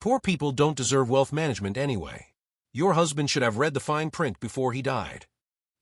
Poor people don't deserve wealth management anyway. Your husband should have read the fine print before he died.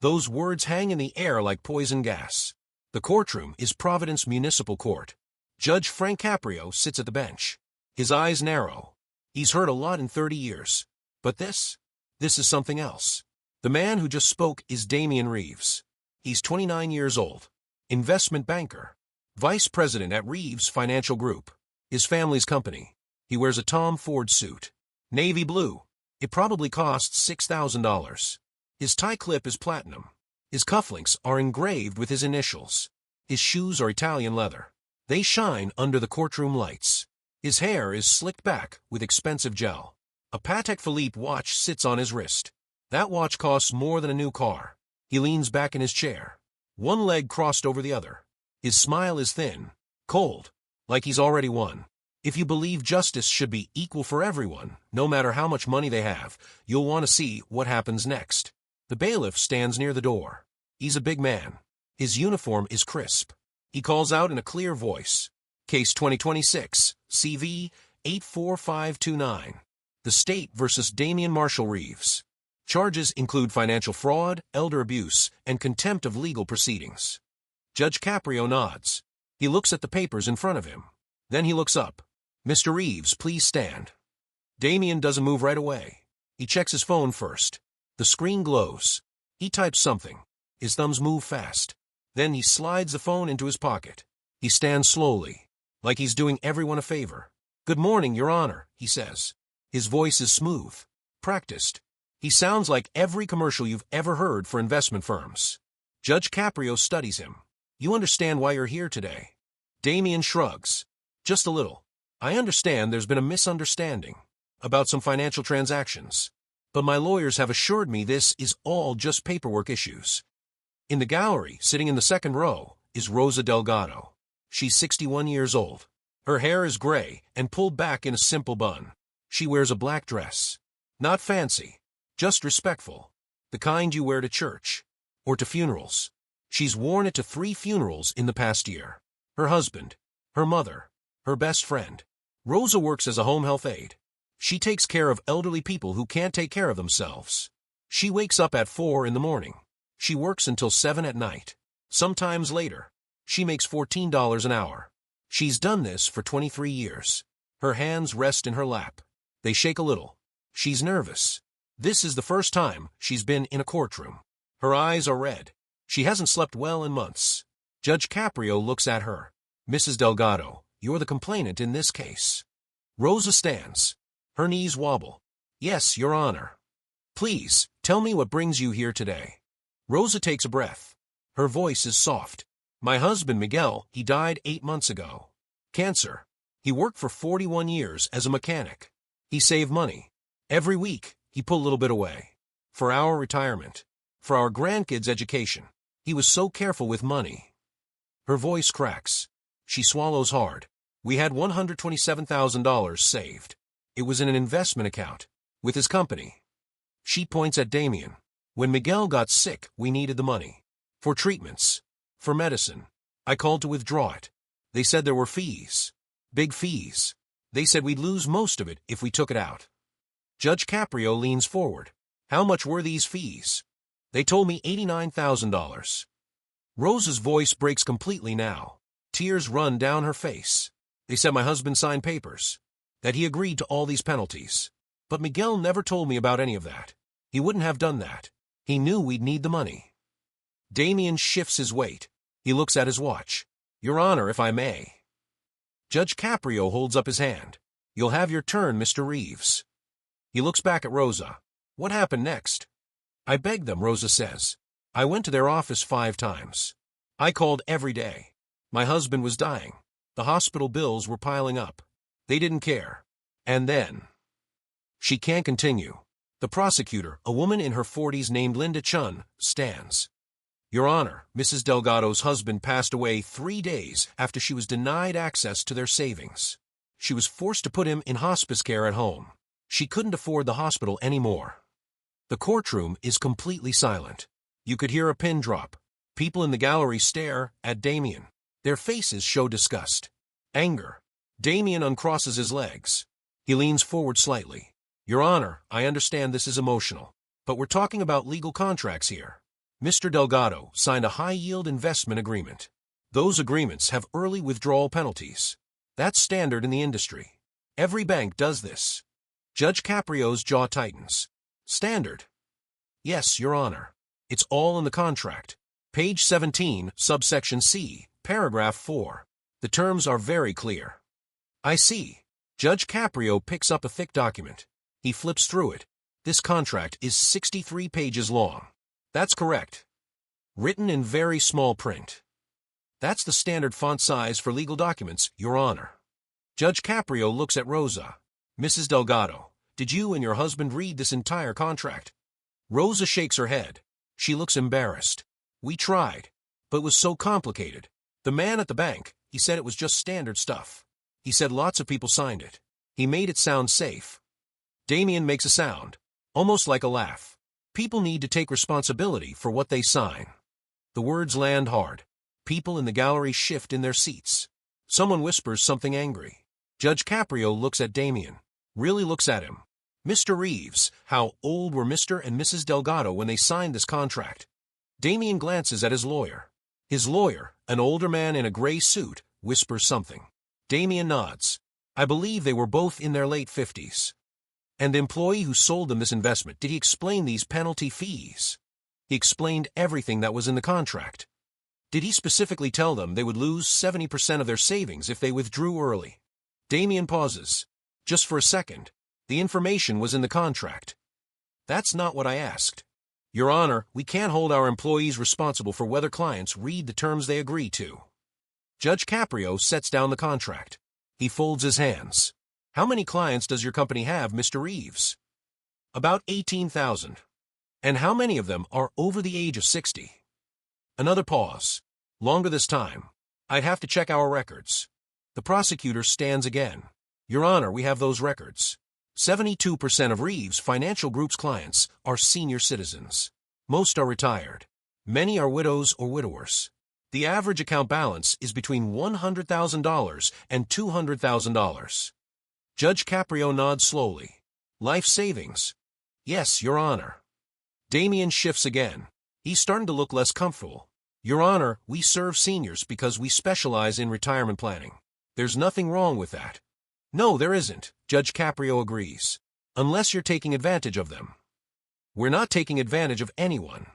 Those words hang in the air like poison gas. The courtroom is Providence Municipal Court. Judge Frank Caprio sits at the bench. His eyes narrow. He's heard a lot in 30 years. But this is something else. The man who just spoke is Damien Reeves. He's 29 years old. Investment banker. Vice president at Reeves Financial Group. His family's company. He wears a Tom Ford suit. Navy blue. It probably costs $6,000. His tie clip is platinum. His cufflinks are engraved with his initials. His shoes are Italian leather. They shine under the courtroom lights. His hair is slicked back with expensive gel. A Patek Philippe watch sits on his wrist. That watch costs more than a new car. He leans back in his chair, one leg crossed over the other. His smile is thin, cold, like he's already won. If you believe justice should be equal for everyone, no matter how much money they have, you'll want to see what happens next. The bailiff stands near the door. He's a big man. His uniform is crisp. He calls out in a clear voice. Case 2026, CV 84529. The State versus Damien Marshall Reeves. Charges include financial fraud, elder abuse, and contempt of legal proceedings. Judge Caprio nods. He looks at the papers in front of him. Then he looks up. Mr. Reeves, please stand. Damien doesn't move right away. He checks his phone first. The screen glows. He types something. His thumbs move fast. Then he slides the phone into his pocket. He stands slowly, like he's doing everyone a favor. Good morning, Your Honor, he says. His voice is smooth, practiced. He sounds like every commercial you've ever heard for investment firms. Judge Caprio studies him. You understand why you're here today? Damien shrugs. Just a little. I understand there's been a misunderstanding about some financial transactions, but my lawyers have assured me this is all just paperwork issues. In the gallery, sitting in the second row, is Rosa Delgado. She's 61 years old. Her hair is gray and pulled back in a simple bun. She wears a black dress. Not fancy, just respectful. The kind you wear to church or to funerals. She's worn it to 3 funerals in the past year. Her husband, her mother, her best friend. Rosa works as a home health aide. She takes care of elderly people who can't take care of themselves. She wakes up at 4 in the morning. She works until 7 at night. Sometimes later. She makes $14 an hour. She's done this for 23 years. Her hands rest in her lap. They shake a little. She's nervous. This is the first time she's been in a courtroom. Her eyes are red. She hasn't slept well in months. Judge Caprio looks at her. Mrs. Delgado, you're the complainant in this case. Rosa stands. Her knees wobble. Yes, Your Honor. Please, tell me what brings you here today. Rosa takes a breath. Her voice is soft. My husband, Miguel, he died 8 months ago. Cancer. He worked for 41 years as a mechanic. He saved money. Every week, he put a little bit away. For our retirement. For our grandkids' education. He was so careful with money. Her voice cracks. She swallows hard. We had $127,000 saved. It was in an investment account. With his company. She points at Damien. When Miguel got sick, we needed the money. For treatments. For medicine. I called to withdraw it. They said there were fees. Big fees. They said we'd lose most of it if we took it out. Judge Caprio leans forward. How much were these fees? They told me $89,000. Rosa's voice breaks completely now. Tears run down her face. They said my husband signed papers. That he agreed to all these penalties. But Miguel never told me about any of that. He wouldn't have done that. He knew we'd need the money. Damien shifts his weight. He looks at his watch. Your Honor, if I may. Judge Caprio holds up his hand. You'll have your turn, Mr. Reeves. He looks back at Rosa. What happened next? I begged them, Rosa says. I went to their office 5 times. I called every day. My husband was dying. The hospital bills were piling up. They didn't care. And then... She can't continue. The prosecutor, a woman in her 40s named Linda Chun, stands. Your Honor, Mrs. Delgado's husband passed away 3 days after she was denied access to their savings. She was forced to put him in hospice care at home. She couldn't afford the hospital anymore. The courtroom is completely silent. You could hear a pin drop. People in the gallery stare at Damien. Their faces show disgust. Anger. Damien uncrosses his legs. He leans forward slightly. Your Honor, I understand this is emotional, but we're talking about legal contracts here. Mr. Delgado signed a high-yield investment agreement. Those agreements have early withdrawal penalties. That's standard in the industry. Every bank does this. Judge Caprio's jaw tightens. Standard? Yes, Your Honor. It's all in the contract. Page 17, subsection C, paragraph 4. The terms are very clear. I see. Judge Caprio picks up a thick document. He flips through it. This contract is 63 pages long. That's correct. Written in very small print. That's the standard font size for legal documents, Your Honor. Judge Caprio looks at Rosa. Mrs. Delgado, did you and your husband read this entire contract? Rosa shakes her head. She looks embarrassed. We tried, but it was so complicated. The man at the bank, he said it was just standard stuff. He said lots of people signed it. He made it sound safe. Damien makes a sound, almost like a laugh. People need to take responsibility for what they sign. The words land hard. People in the gallery shift in their seats. Someone whispers something angry. Judge Caprio looks at Damien. Really looks at him. Mr. Reeves, how old were Mr. and Mrs. Delgado when they signed this contract? Damien glances at his lawyer. His lawyer, an older man in a gray suit, whispers something. Damien nods. I believe they were both in their late 50s. And the employee who sold them this investment, did he explain these penalty fees? He explained everything that was in the contract. Did he specifically tell them they would lose 70% of their savings if they withdrew early? Damien pauses. Just for a second. The information was in the contract. That's not what I asked. Your Honor, we can't hold our employees responsible for whether clients read the terms they agree to. Judge Caprio sets down the contract. He folds his hands. How many clients does your company have, Mr. Reeves? About 18,000. And how many of them are over the age of 60? Another pause. Longer this time. I'd have to check our records. The prosecutor stands again. Your Honor, we have those records. 72% of Reeves Financial Group's clients are senior citizens. Most are retired. Many are widows or widowers. The average account balance is between $100,000 and $200,000. Judge Caprio nods slowly. Life savings. Yes, Your Honor. Damien shifts again. He's starting to look less comfortable. Your Honor, we serve seniors because we specialize in retirement planning. There's nothing wrong with that. No, there isn't, Judge Caprio agrees. Unless you're taking advantage of them. We're not taking advantage of anyone.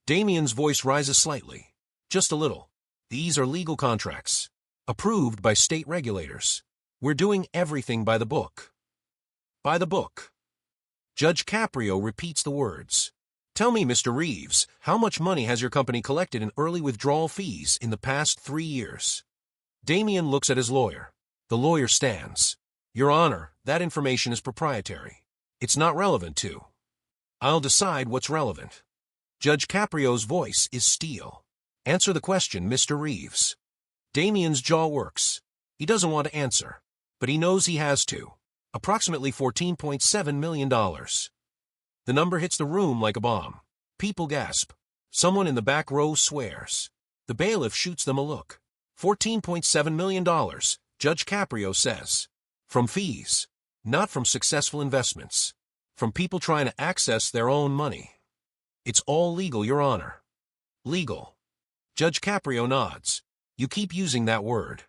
Damien's voice rises slightly. Just a little. These are legal contracts. Approved by state regulators. We're doing everything by the book. By the book. Judge Caprio repeats the words. Tell me, Mr. Reeves, how much money has your company collected in early withdrawal fees in the past 3 years? Damien looks at his lawyer. The lawyer stands. Your Honor, that information is proprietary. It's not relevant to. I'll decide what's relevant. Judge Caprio's voice is steel. Answer the question, Mr. Reeves. Damien's jaw works. He doesn't want to answer, but he knows he has to. Approximately $14.7 million. The number hits the room like a bomb. People gasp. Someone in the back row swears. The bailiff shoots them a look. $14.7 million, Judge Caprio says. From fees. Not from successful investments. From people trying to access their own money. It's all legal, Your Honor. Legal. Judge Caprio nods. You keep using that word.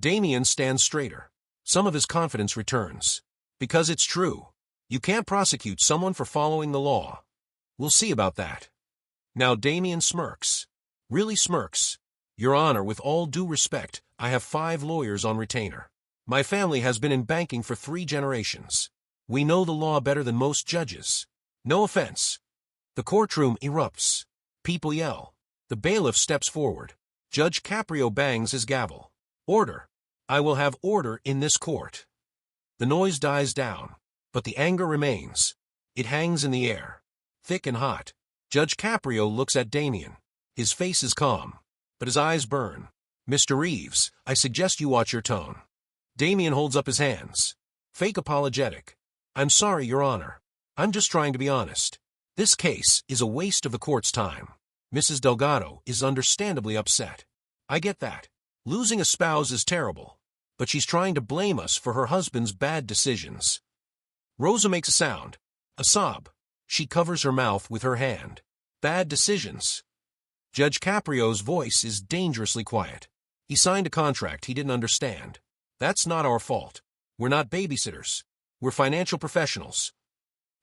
Damien stands straighter. Some of his confidence returns. Because it's true. You can't prosecute someone for following the law. We'll see about that. Now Damien smirks. Really smirks. Your Honor, with all due respect, I have 5 lawyers on retainer. My family has been in banking for 3 generations. We know the law better than most judges. No offense. The courtroom erupts. People yell. The bailiff steps forward. Judge Caprio bangs his gavel. Order. I will have order in this court. The noise dies down, but the anger remains. It hangs in the air, thick and hot. Judge Caprio looks at Damien. His face is calm, but his eyes burn. Mr. Reeves, I suggest you watch your tone. Damien holds up his hands. Fake apologetic. I'm sorry, Your Honor. I'm just trying to be honest. This case is a waste of the court's time. Mrs. Delgado is understandably upset. I get that. Losing a spouse is terrible. but she's trying to blame us for her husband's bad decisions. Rosa makes a sound, a sob. She covers her mouth with her hand. Bad decisions. Judge Caprio's voice is dangerously quiet. He signed a contract he didn't understand. That's not our fault. We're not babysitters. We're financial professionals.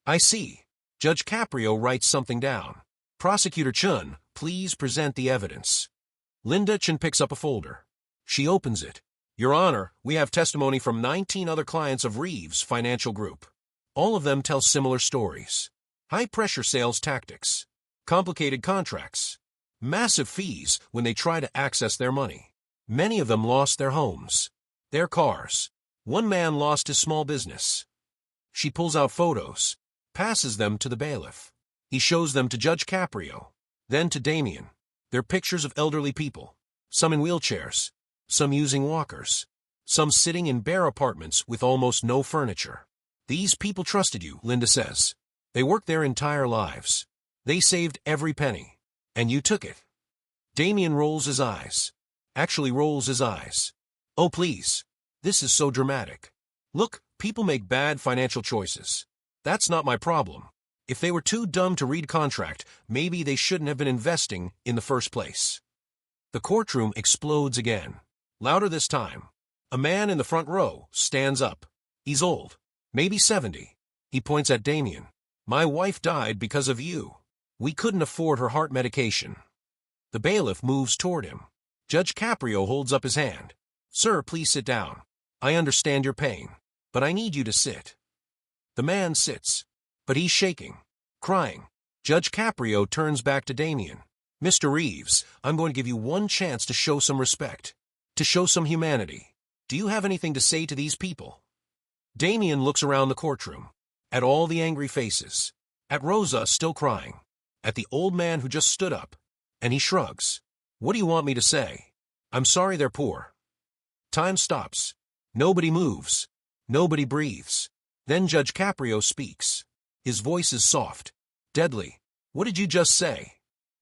I see. Judge Caprio writes something down. Prosecutor Chun, please present the evidence. Linda Chun picks up a folder. She opens it. Your Honor, we have testimony from 19 other clients of Reeves Financial Group. All of them tell similar stories. High-pressure sales tactics. Complicated contracts. Massive fees when they try to access their money. Many of them lost their homes. Their cars. One man lost his small business. She pulls out photos, passes them to the bailiff. He shows them to Judge Caprio, then to Damien. They're pictures of elderly people, some in wheelchairs, some using walkers, some sitting in bare apartments with almost no furniture. These people trusted you, Linda says. They worked their entire lives. They saved every penny, and you took it. Damien rolls his eyes. Actually rolls his eyes. Oh, please. This is so dramatic. Look, people make bad financial choices. That's not my problem. If they were too dumb to read contract, maybe they shouldn't have been investing in the first place. The courtroom explodes again. Louder this time. A man in the front row stands up. He's old. Maybe 70. He points at Damien. My wife died because of you. We couldn't afford her heart medication. The bailiff moves toward him. Judge Caprio holds up his hand. Sir, please sit down. I understand your pain, but I need you to sit. The man sits, but he's shaking, crying. Judge Caprio turns back to Damien. Mr. Reeves, I'm going to give you one chance to show some respect, to show some humanity. Do you have anything to say to these people? Damien looks around the courtroom, at all the angry faces, at Rosa still crying, at the old man who just stood up, and he shrugs. What do you want me to say? I'm sorry they're poor. Time stops. Nobody moves. Nobody breathes. Then Judge Caprio speaks. His voice is soft, deadly. What did you just say?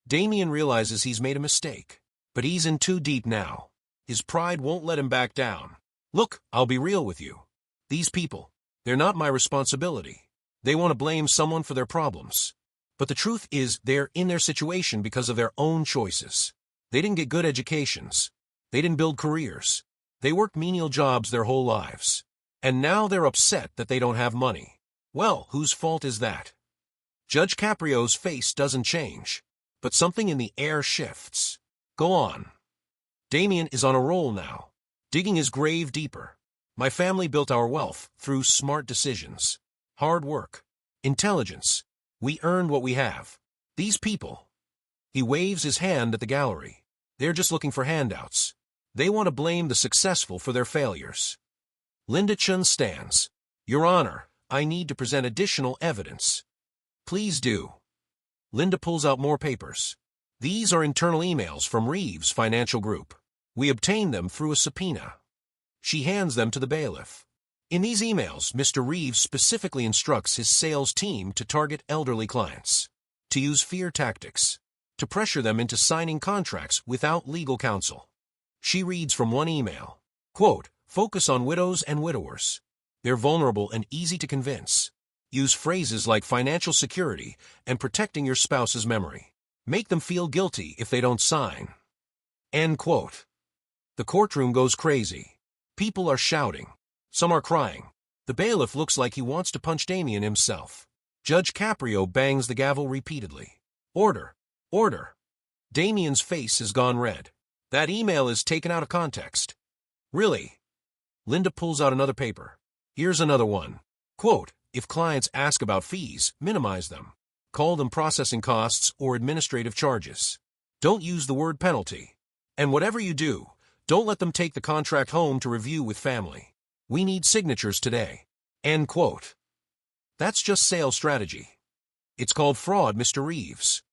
Damien realizes he's made a mistake, but he's in too deep now. His pride won't let him back down. Look, I'll be real with you. These people, they're not my responsibility. They want to blame someone for their problems. But the truth is they're in their situation because of their own choices. They didn't get good educations. They didn't build careers. They worked menial jobs their whole lives. And now they're upset that they don't have money. Well, whose fault is that? Judge Caprio's face doesn't change, but something in the air shifts. Go on. Damien is on a roll now, digging his grave deeper. My family built our wealth through smart decisions, hard work, intelligence. We earned what we have. These people. He waves his hand at the gallery. They're just looking for handouts. They want to blame the successful for their failures. Linda Chun stands. Your Honor, I need to present additional evidence. Please do. Linda pulls out more papers. These are internal emails from Reeves Financial Group. We obtained them through a subpoena. She hands them to the bailiff. In these emails, Mr. Reeves specifically instructs his sales team to target elderly clients, to use fear tactics, to pressure them into signing contracts without legal counsel. She reads from one email, quote, focus on widows and widowers. They're vulnerable and easy to convince. Use phrases like financial security and protecting your spouse's memory. Make them feel guilty if they don't sign. End quote. The courtroom goes crazy. People are shouting. Some are crying. The bailiff looks like he wants to punch Damien himself. Judge Caprio bangs the gavel repeatedly. Order. Order. Damien's face has gone red. That email is taken out of context. Really? Linda pulls out another paper. Here's another one. Quote, if clients ask about fees, minimize them. Call them processing costs or administrative charges. Don't use the word penalty. And whatever you do, don't let them take the contract home to review with family. We need signatures today. End quote. That's just sales strategy. It's called fraud, Mr. Reeves.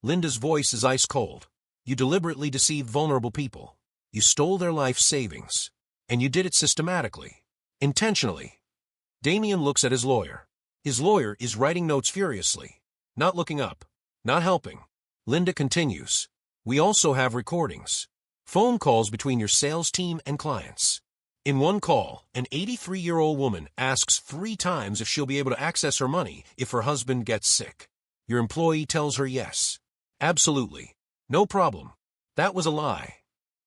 Linda's voice is ice cold. You deliberately deceived vulnerable people. You stole their life savings. And you did it systematically. Intentionally. Damien looks at his lawyer. His lawyer is writing notes furiously. Not looking up. Not helping. Linda continues. We also have recordings. Phone calls between your sales team and clients. In one call, an 83-year-old woman asks 3 times if she'll be able to access her money if her husband gets sick. Your employee tells her yes. Absolutely. No problem. That was a lie.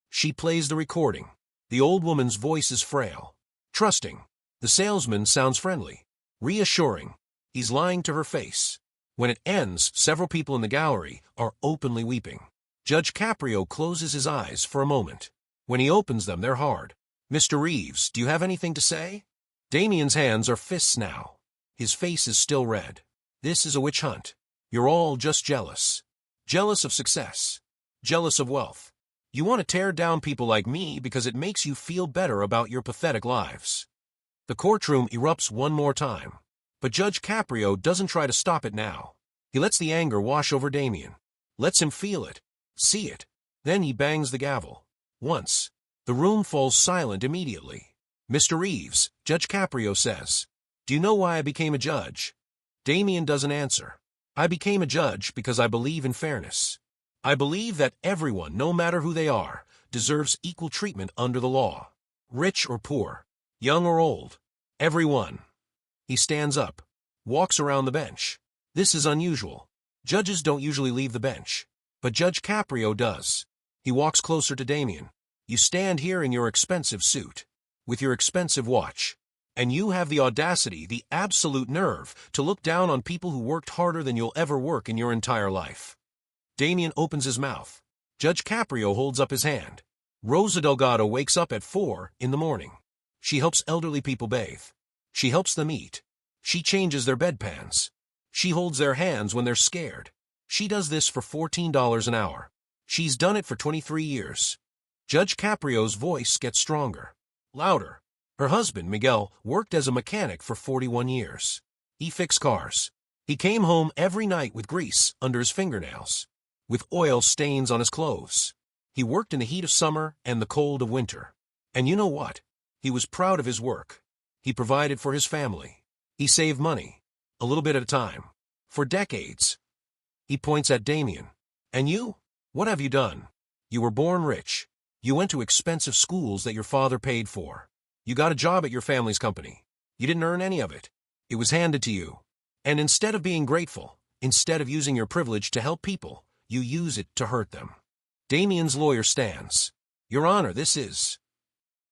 She plays the recording. The old woman's voice is frail. Trusting. The salesman sounds friendly. Reassuring. He's lying to her face. When it ends, several people in the gallery are openly weeping. Judge Caprio closes his eyes for a moment. When he opens them, they're hard. Mr. Reeves, do you have anything to say? Damien's hands are fists now. His face is still red. This is a witch hunt. You're all just jealous. Jealous of success. Jealous of wealth. You want to tear down people like me because it makes you feel better about your pathetic lives. The courtroom erupts one more time. But Judge Caprio doesn't try to stop it now. He lets the anger wash over Damien. Lets him feel it. See it. Then he bangs the gavel. Once. The room falls silent immediately. Mr. Reeves, Judge Caprio says, "Do you know why I became a judge?" Damien doesn't answer. "I became a judge because I believe in fairness. I believe that everyone, no matter who they are, deserves equal treatment under the law. Rich or poor, young or old, everyone." He stands up, walks around the bench. This is unusual. Judges don't usually leave the bench. But Judge Caprio does. He walks closer to Damien. "You stand here in your expensive suit, with your expensive watch, and you have the audacity, the absolute nerve, to look down on people who worked harder than you'll ever work in your entire life." Damien opens his mouth. Judge Caprio holds up his hand. Rosa Delgado wakes up at 4 in the morning. She helps elderly people bathe. She helps them eat. She changes their bedpans. She holds their hands when they're scared. She does this for $14 an hour. She's done it for 23 years. Judge Caprio's voice gets stronger, louder. Her husband, Miguel, worked as a mechanic for 41 years. He fixed cars. He came home every night with grease under his fingernails, with oil stains on his clothes. He worked in the heat of summer and the cold of winter. And you know what? He was proud of his work. He provided for his family. He saved money, a little bit at a time, for decades. He points at Damien. "And you? What have you done? You were born rich. You went to expensive schools that your father paid for. You got a job at your family's company. You didn't earn any of it. It was handed to you. And instead of being grateful, instead of using your privilege to help people, you use it to hurt them." Damien's lawyer stands. "Your Honor, this is..."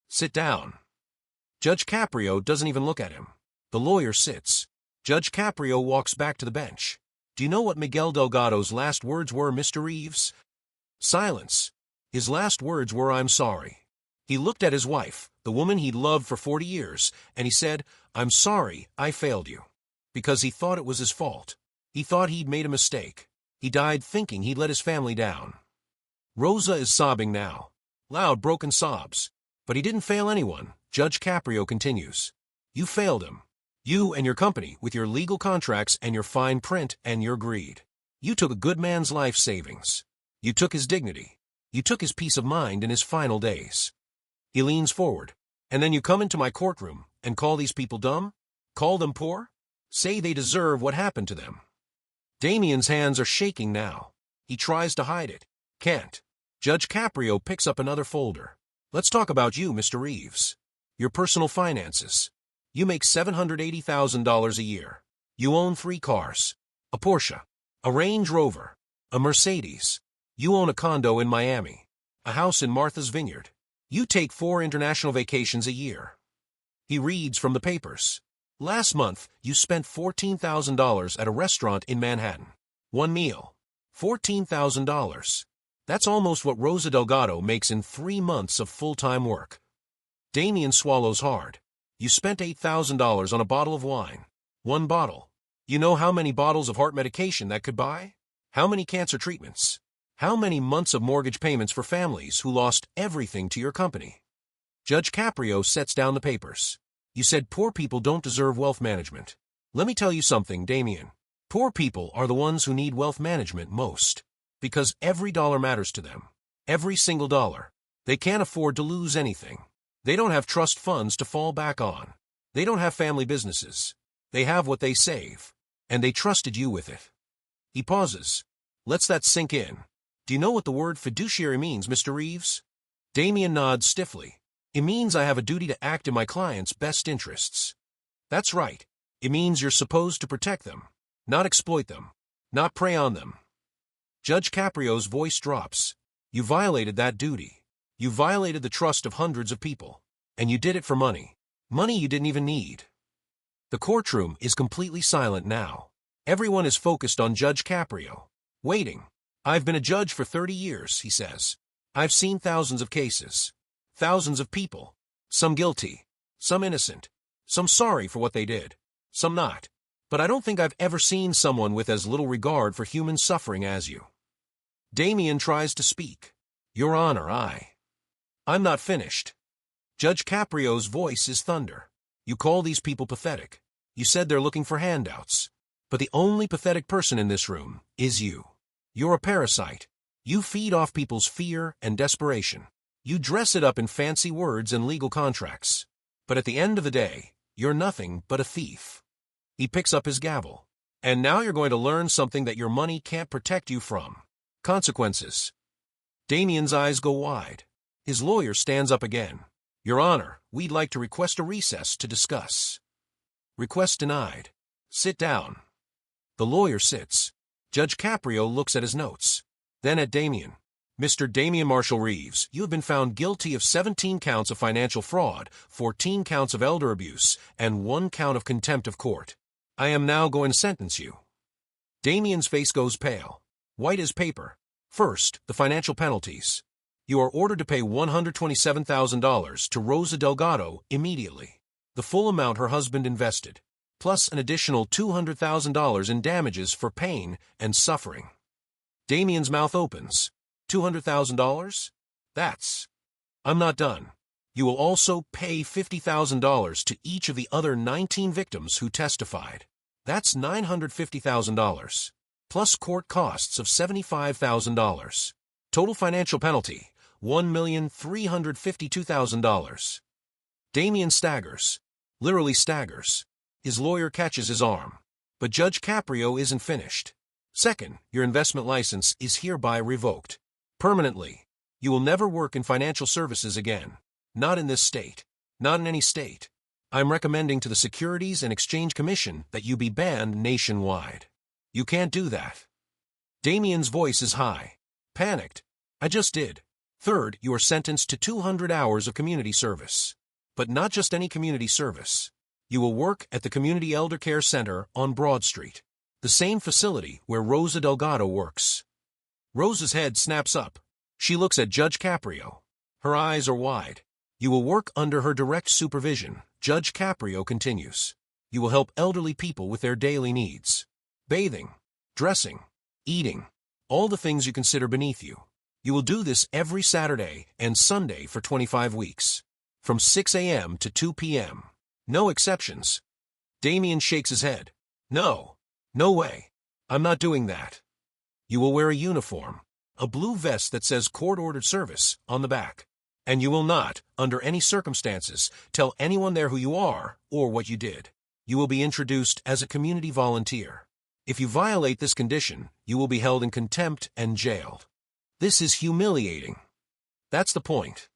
"Sit down." Judge Caprio doesn't even look at him. The lawyer sits. Judge Caprio walks back to the bench. "Do you know what Miguel Delgado's last words were, Mr. Reeves?" Silence. His last words were, "I'm sorry." He looked at his wife, the woman he'd loved for 40 years, and he said, "I'm sorry I failed you." Because he thought it was his fault. He thought he'd made a mistake. He died thinking he'd let his family down. Rosa is sobbing now. Loud, broken sobs. But he didn't fail anyone. Judge Caprio continues. "You failed him. You and your company, with your legal contracts and your fine print and your greed. You took a good man's life savings. You took his dignity. You took his peace of mind in his final days." He leans forward. "And then you come into my courtroom and call these people dumb? Call them poor? Say they deserve what happened to them." Damien's hands are shaking now. He tries to hide it. Can't. Judge Caprio picks up another folder. "Let's talk about you, Mr. Reeves. Your personal finances. You make $780,000 a year. You own 3 cars. A Porsche. A Range Rover. A Mercedes. You own a condo in Miami. A house in Martha's Vineyard. You take 4 international vacations a year." He reads from the papers. "Last month, you spent $14,000 at a restaurant in Manhattan. 1 meal. $14,000. That's almost what Rosa Delgado makes in 3 months of full-time work." Damien swallows hard. "You spent $8,000 on a bottle of wine. 1 bottle. You know how many bottles of heart medication that could buy? How many cancer treatments? How many months of mortgage payments for families who lost everything to your company?" Judge Caprio sets down the papers. "You said poor people don't deserve wealth management. Let me tell you something, Damien. Poor people are the ones who need wealth management most. Because every dollar matters to them. Every single dollar. They can't afford to lose anything. They don't have trust funds to fall back on. They don't have family businesses. They have what they save. And they trusted you with it." He pauses. Lets that sink in. "Do you know what the word fiduciary means, Mr. Reeves?" Damien nods stiffly. It means I have a duty to act in my client's best interests. That's right. It means you're supposed to protect them, not exploit them, not prey on them. Judge Caprio's voice drops. You violated that duty. You violated the trust of hundreds of people. And you did it for money. Money you didn't even need. The courtroom is completely silent now. Everyone is focused on Judge Caprio. Waiting. I've been a judge for 30 years, he says. I've seen thousands of cases. Thousands of people. Some guilty. Some innocent. Some sorry for what they did. Some not. But I don't think I've ever seen someone with as little regard for human suffering as you. Damien tries to speak. Your Honor, I'm not finished. Judge Caprio's voice is thunder. You call these people pathetic. You said they're looking for handouts. But the only pathetic person in this room is you. You're a parasite. You feed off people's fear and desperation. You dress it up in fancy words and legal contracts. But at the end of the day, you're nothing but a thief. He picks up his gavel. And now you're going to learn something that your money can't protect you from. Consequences. Damien's eyes go wide. His lawyer stands up again. Your Honor, we'd like to request a recess to discuss. Request denied. Sit down. The lawyer sits. Judge Caprio looks at his notes. Then at Damien. Mr. Damien Marshall Reeves, you have been found guilty of 17 counts of financial fraud, 14 counts of elder abuse, and 1 count of contempt of court. I am now going to sentence you. Damien's face goes pale. White as paper. First, the financial penalties. You are ordered to pay $127,000 to Rosa Delgado immediately, the full amount her husband invested, plus an additional $200,000 in damages for pain and suffering. Damien's mouth opens. $200,000? I'm not done. You will also pay $50,000 to each of the other 19 victims who testified. That's $950,000, plus court costs of $75,000. Total financial penalty, $1,352,000. Damien staggers. Literally staggers. His lawyer catches his arm. But Judge Caprio isn't finished. Second, your investment license is hereby revoked. Permanently. You will never work in financial services again. Not in this state. Not in any state. I'm recommending to the Securities and Exchange Commission that you be banned nationwide. You can't do that. Damien's voice is high. Panicked. I just did. Third, you are sentenced to 200 hours of community service. But not just any community service. You will work at the Community Elder Care Center on Broad Street, the same facility where Rosa Delgado works. Rosa's head snaps up. She looks at Judge Caprio. Her eyes are wide. You will work under her direct supervision, Judge Caprio continues. You will help elderly people with their daily needs. Bathing, dressing, eating, all the things you consider beneath you. You will do this every Saturday and Sunday for 25 weeks. From 6 a.m. to 2 p.m. No exceptions. Damien shakes his head. No. No way. I'm not doing that. You will wear a uniform, a blue vest that says court-ordered service on the back. And you will not, under any circumstances, tell anyone there who you are or what you did. You will be introduced as a community volunteer. If you violate this condition, you will be held in contempt and jailed. This is humiliating. That's the point.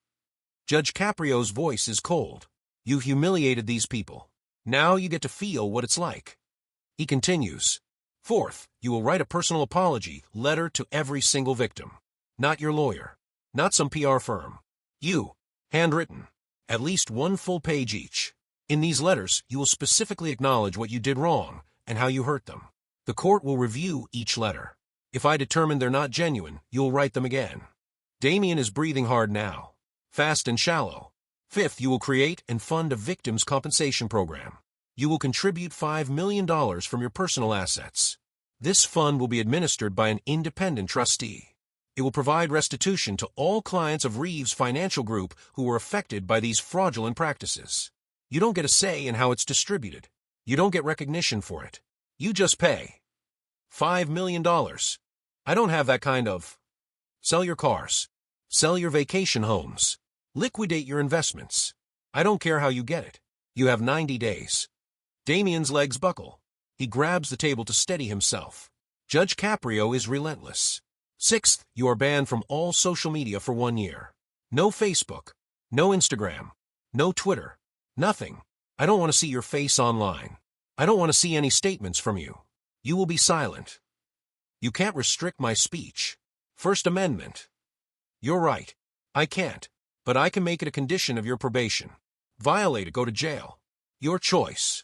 Judge Caprio's voice is cold. You humiliated these people. Now you get to feel what it's like. He continues. Fourth, you will write a personal apology letter to every single victim. Not your lawyer. Not some PR firm. You. Handwritten. At least 1 full page each. In these letters, you will specifically acknowledge what you did wrong and how you hurt them. The court will review each letter. If I determine they're not genuine, you'll write them again. Damien is breathing hard now. Fast and shallow. Fifth, you will create and fund a victims' compensation program. You will contribute $5 million from your personal assets. This fund will be administered by an independent trustee. It will provide restitution to all clients of Reeves Financial Group who were affected by these fraudulent practices. You don't get a say in how it's distributed. You don't get recognition for it. You just pay. $5 million. I don't have that kind of... Sell your cars. Sell your vacation homes. Liquidate your investments. I don't care how you get it. You have 90 days. Damien's legs buckle. He grabs the table to steady himself. Judge Caprio is relentless. Sixth, you are banned from all social media for 1 year. No Facebook. No Instagram. No Twitter. Nothing. I don't want to see your face online. I don't want to see any statements from you. You will be silent. You can't restrict my speech. First Amendment. You're right. I can't. But I can make it a condition of your probation. Violate it, go to jail. Your choice.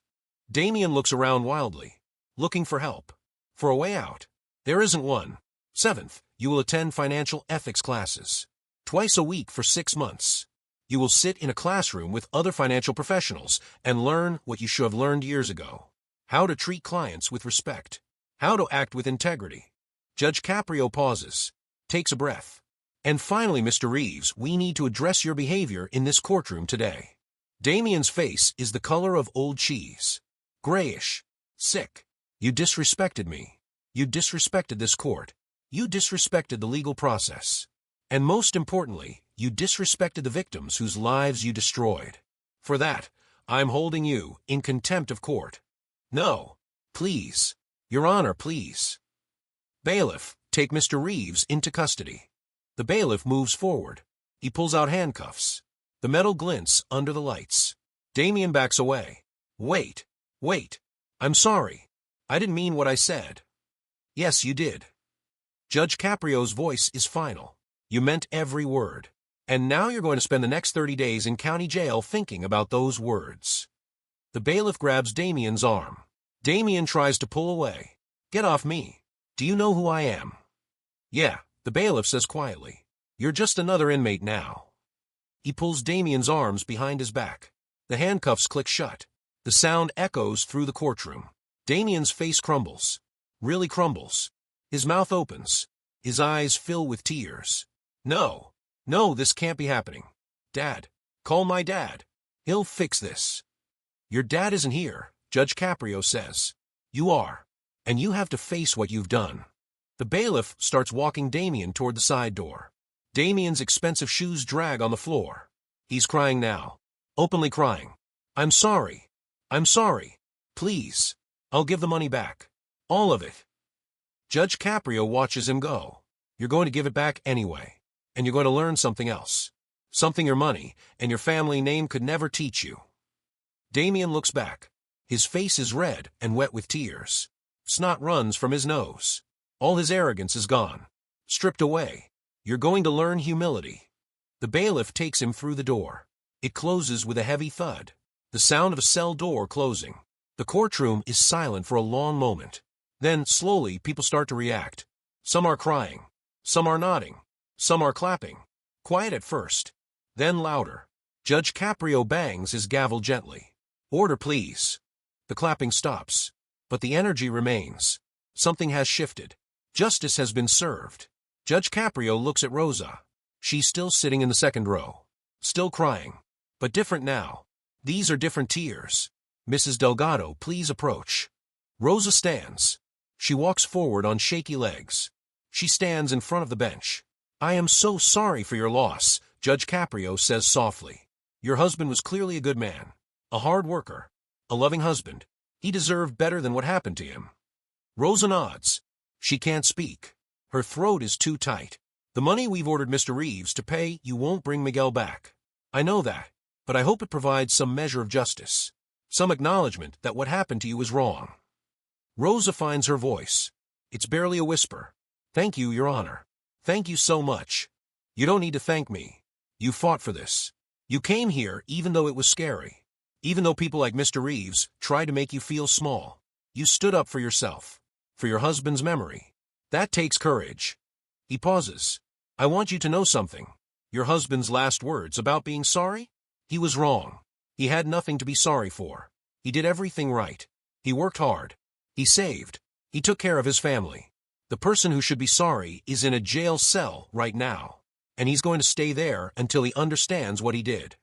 Damien looks around wildly, looking for help. For a way out. There isn't one. 7th, you will attend financial ethics classes. Twice a week for 6 months. You will sit in a classroom with other financial professionals and learn what you should have learned years ago. How to treat clients with respect. How to act with integrity. Judge Caprio pauses, takes a breath. And finally, Mr. Reeves, we need to address your behavior in this courtroom today. Damien's face is the color of old cheese. Grayish. Sick. You disrespected me. You disrespected this court. You disrespected the legal process. And most importantly, you disrespected the victims whose lives you destroyed. For that, I'm holding you in contempt of court. No. Please. Your Honor, please. Bailiff, take Mr. Reeves into custody. The bailiff moves forward. He pulls out handcuffs. The metal glints under the lights. Damien backs away. Wait. Wait. I'm sorry. I didn't mean what I said. Yes, you did. Judge Caprio's voice is final. You meant every word. And now you're going to spend the next 30 days in county jail thinking about those words. The bailiff grabs Damien's arm. Damien tries to pull away. Get off me. Do you know who I am? Yeah, the bailiff says quietly. You're just another inmate now. He pulls Damien's arms behind his back. The handcuffs click shut. The sound echoes through the courtroom. Damien's face crumbles. Really crumbles. His mouth opens. His eyes fill with tears. No. No, this can't be happening. Dad. Call my dad. He'll fix this. Your dad isn't here, Judge Caprio says. You are. And you have to face what you've done. The bailiff starts walking Damien toward the side door. Damien's expensive shoes drag on the floor. He's crying now. Openly crying. I'm sorry. I'm sorry. Please. I'll give the money back. All of it. Judge Caprio watches him go. You're going to give it back anyway. And you're going to learn something else. Something your money and your family name could never teach you. Damien looks back. His face is red and wet with tears. Snot runs from his nose. All his arrogance is gone. Stripped away. You're going to learn humility. The bailiff takes him through the door. It closes with a heavy thud. The sound of a cell door closing. The courtroom is silent for a long moment. Then, slowly, people start to react. Some are crying. Some are nodding. Some are clapping. Quiet at first. Then louder. Judge Caprio bangs his gavel gently. Order, please. The clapping stops. But the energy remains. Something has shifted. Justice has been served. Judge Caprio looks at Rosa. She's still sitting in the second row. Still crying. But different now. These are different tears. Mrs. Delgado, please approach. Rosa stands. She walks forward on shaky legs. She stands in front of the bench. I am so sorry for your loss, Judge Caprio says softly. Your husband was clearly a good man. A hard worker. A loving husband. He deserved better than what happened to him. Rosa nods. She can't speak. Her throat is too tight. The money we've ordered Mr. Reeves to pay, you won't bring Miguel back. I know that, but I hope it provides some measure of justice. Some acknowledgement that what happened to you is wrong. Rosa finds her voice. It's barely a whisper. Thank you, Your Honor. Thank you so much. You don't need to thank me. You fought for this. You came here even though it was scary. Even though people like Mr. Reeves tried to make you feel small. You stood up for yourself. For your husband's memory. That takes courage. He pauses. I want you to know something. Your husband's last words about being sorry? He was wrong. He had nothing to be sorry for. He did everything right. He worked hard. He saved. He took care of his family. The person who should be sorry is in a jail cell right now. And he's going to stay there until he understands what he did.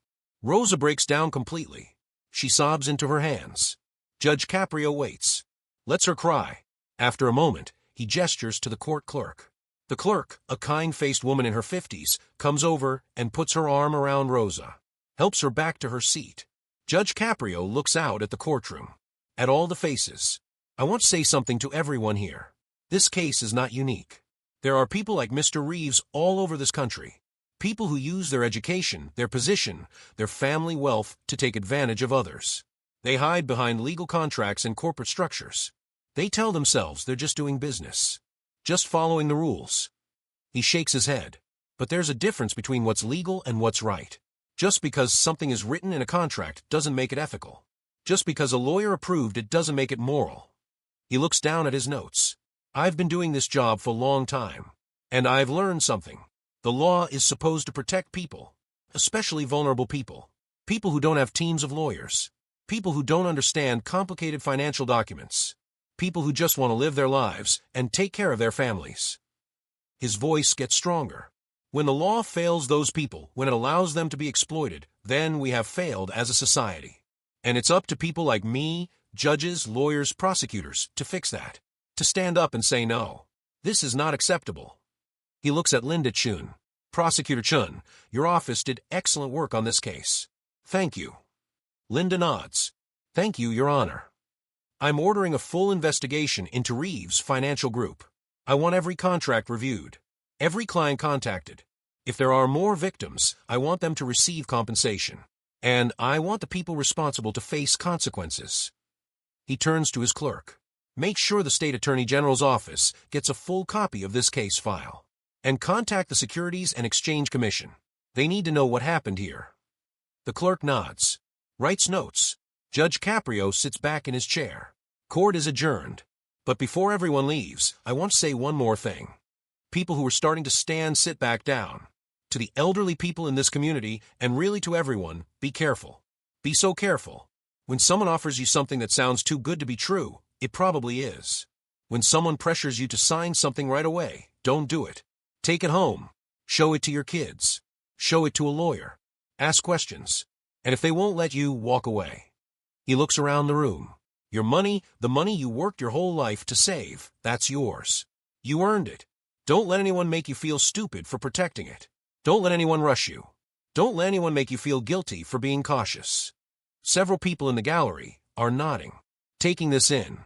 Rosa breaks down completely. She sobs into her hands. Judge Caprio waits. Lets her cry. After a moment, he gestures to the court clerk. The clerk, a kind-faced woman in her 50s, comes over and puts her arm around Rosa. Helps her back to her seat. Judge Caprio looks out at the courtroom. At all the faces. I want to say something to everyone here. This case is not unique. There are people like Mr. Reeves all over this country. People who use their education, their position, their family wealth to take advantage of others. They hide behind legal contracts and corporate structures. They tell themselves they're just doing business, just following the rules. He shakes his head. But there's a difference between what's legal and what's right. Just because something is written in a contract doesn't make it ethical. Just because a lawyer approved it doesn't make it moral. He looks down at his notes. I've been doing this job for a long time, and I've learned something. The law is supposed to protect people, especially vulnerable people. People who don't have teams of lawyers. People who don't understand complicated financial documents. People who just want to live their lives and take care of their families. His voice gets stronger. When the law fails those people, when it allows them to be exploited, then we have failed as a society. And it's up to people like me, judges, lawyers, prosecutors, to fix that. To stand up and say no. This is not acceptable. He looks at Linda Chun. Prosecutor Chun, your office did excellent work on this case. Thank you. Linda nods. Thank you, Your Honor. I'm ordering a full investigation into Reeves' financial group. I want every contract reviewed. Every client contacted. If there are more victims, I want them to receive compensation. And I want the people responsible to face consequences. He turns to his clerk. Make sure the State Attorney General's office gets a full copy of this case file. And contact the Securities and Exchange Commission. They need to know what happened here. The clerk nods. Writes notes. Judge Caprio sits back in his chair. Court is adjourned. But before everyone leaves, I want to say one more thing. People who are starting to sit back down. To the elderly people in this community, and really to everyone, be careful. Be so careful. When someone offers you something that sounds too good to be true, it probably is. When someone pressures you to sign something right away, don't do it. Take it home. Show it to your kids. Show it to a lawyer. Ask questions. And if they won't let you, walk away. He looks around the room. Your money, the money you worked your whole life to save, that's yours. You earned it. Don't let anyone make you feel stupid for protecting it. Don't let anyone rush you. Don't let anyone make you feel guilty for being cautious. Several people in the gallery are nodding, taking this in.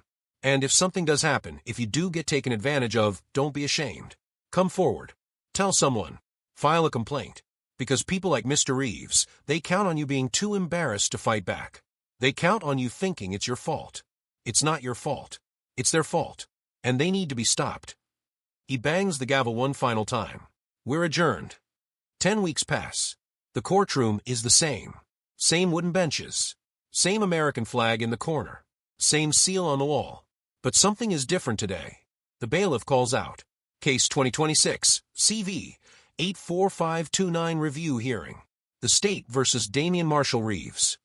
And if something does happen, if you do get taken advantage of, don't be ashamed. Come forward. Tell someone. File a complaint. Because people like Mr. Reeves, they count on you being too embarrassed to fight back. They count on you thinking it's your fault. It's not your fault. It's their fault. And they need to be stopped. He bangs the gavel one final time. We're adjourned. 10 weeks pass. The courtroom is the same. Same wooden benches. Same American flag in the corner. Same seal on the wall. But something is different today. The bailiff calls out. Case 2026, CV, 84529 review hearing. The State versus Damien Marshall Reeves.